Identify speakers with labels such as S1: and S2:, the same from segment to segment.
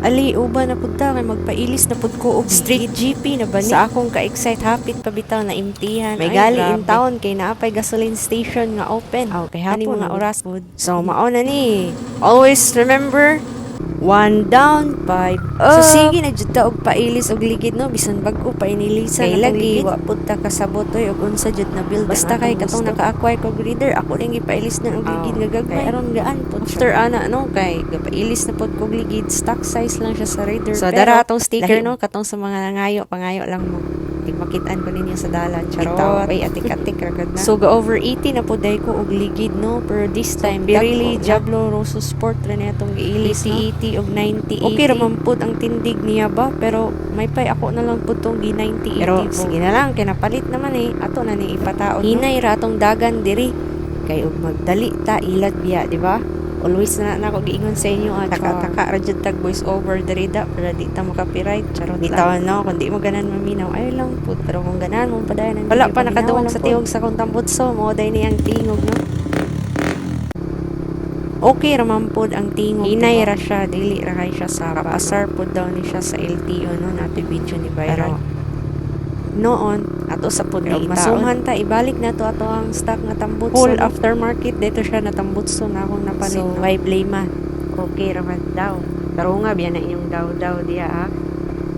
S1: Ali uban na pud ta kay magpailis na pud ko og street GP na bani. Sa akong ka-excite hapit pabitaw na imtihan. May gali in town kay naapay gasoline station nga open. Aw kay hapon mga oras pud. So mao na ni. Always remember, one down, 5 up. So sige na jud ta og pailis og ligid no bisan bag-o pa inilisan kay lagi wa pud ta kasabot og unsa jud na build. Basta kay katong naka-acquire kog reader ako ning gipailis na og ligid nga gagmay aron gaan pud after ana no kay gapailis na pud kog ligid stock size lang siya sa reader. So dara atong sticker no katong sa mga nangayo pangayo lang mo. Makitaan ko ninyo sa dalan. Charot. Ay, atik-atik ragad na. So, ga-over 80 na po dahi ko og ligid, no? Pero this time, Pirelli, Diablo, Rosso Sport, rin itong giilis, no? 80 og 90, okay raman po ang tindig niya ba? Pero, may pay ako na lang po itong gi-90, 80. Pero, sige na lang, kinapalit naman eh. Ato na ni ipataon. Hinay ratong dagan diri. Kay, magdali ta, ilad biya, di ba? Always na ako giingon sa inyo taka-taka rajud tag voice over diri da para di ta makapiright charot lang. Bitawan no kundi mo ganan maminaw ay lang pud pero kung ganan mo padayon wala pa nakaduwag sa tiog sa kong tambutso mo day niyang tingog no. Okay raman pod ang tingog. Inay ra siya dili ra kay siya sa kapasar pod daw ni siya sa LTO no nato video ni viral. Noon ato sa pud masumhan ta ibalik na to ato ang stock nga tambutso full aftermarket dito siya natambutso na akong napalit so why blame okay raman daw pero nga biya na inyong daw diya ha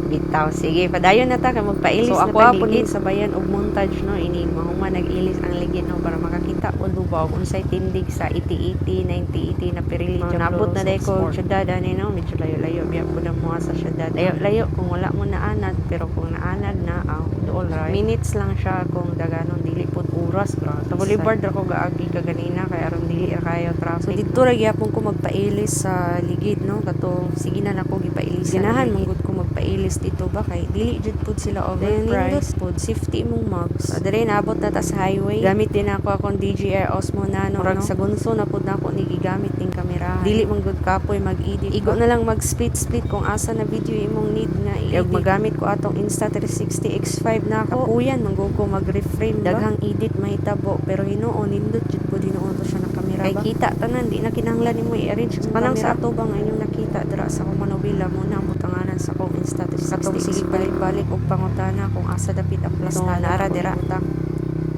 S1: bitaw sige padayon na ta kay magpailis so, na ako ligid sabayan og montage no ini mahuman nag-ilis ang ligid no para makakita ko dubaw kung unsay tindig sa 8080 9080 na Pirelli nabot na day ko syudad ani no medyo layo-layo biya pud mo sa syudad layo kung wala mo naanad pero kung naanad na all right minutes lang siya kung daganon dili pud oras bro sa boulevard ra ko gaagi kaganina kay aron dili ra kayo traffic so didto ra gyapon ko magpailis sa ligid no katong sige na nako gipailis ganahan manggod ko magpailis dito ba kay dili jud pud sila overpriced pud safety mong mags adre naabot na ta sa highway gamit din ako akong DJI Osmo Nano no? Sa gunso na pud nako ni gigamit ning kamera dili manggod kapoy mag-edit igo na lang mag split kung asa na video imong need na i-edit magamit ko atong Insta360 X5 na ako kapuyan manggod ko mag-reframe daghang edit mahitabo pero hinuon nindot jud pud hinuon to siya na kamera ba kay kita tanan di na kinahanglan nimo i-arrange kanang sa ato bang inyong nakita dira sa akong manobila mo na butanganan sa akong Insta360 sige balik og pangutana kung asa dapit ang plus na nara dira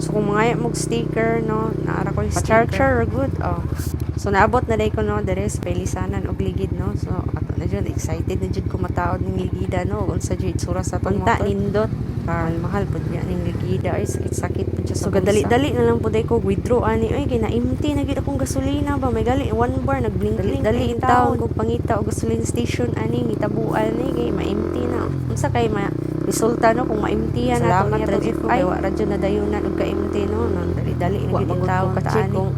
S1: so kung mga mog sticker no naara ko yung sticker good so naabot na day ko no dire sa Pelisanan og ligid no so ato na jud excited na jud ko mataod ning ligida no unsa jud sura sa punta nindot mahal pud niya ning ligida ay sakit pud siya so gadali-dali na lang pud ay ko withdraw ani ay kay na-empty na gid akong gasolina ba may gali 1 bar nagblink dali in town kog pangita og gasoline station ani gitabuan ni kay ma-empty na unsa kay resulta no kung ma-empty na to niya ay wa ra jud na dayunan og ka-empty no dali-dali na gid in town kung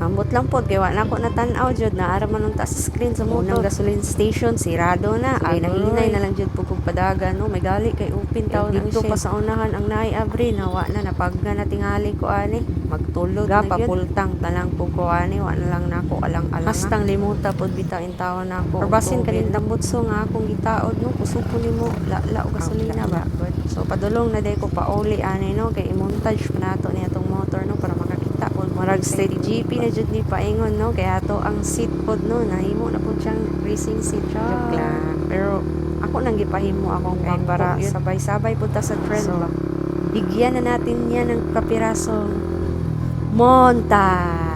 S1: ambot lang po, kaya wala ko natanaw jud na ara man ta sa screen sa motor. Unang gasoline station, sirado na. Ay, nahinay na lang jud po kung padagan. No? May gali kay open taon na dito pa sa unahan ang naay abri. Nawa na, napagga na tingali ko ani. Magtulog na yun. Papultang talang po ko ani. Wala lang na ako alang-alang. Hastang limuta po bitain taon na ako. Orbasin kanin tambutso nga akong gitaod. No? Kusupo ni mo, la o gasolina ba? So, padulong na day ko pa uli ani. No? Kay i-montage pa nato niya itong motor no? Para makakita po. Marag steady GP na jud ni paingon no kaya to ang seat pod no nahimo na pud siyang racing seat joke lang pero ako nang gipahimo akong para sabay-sabay pud ta sa trend so, bigyan na natin yan ng kapirasong montage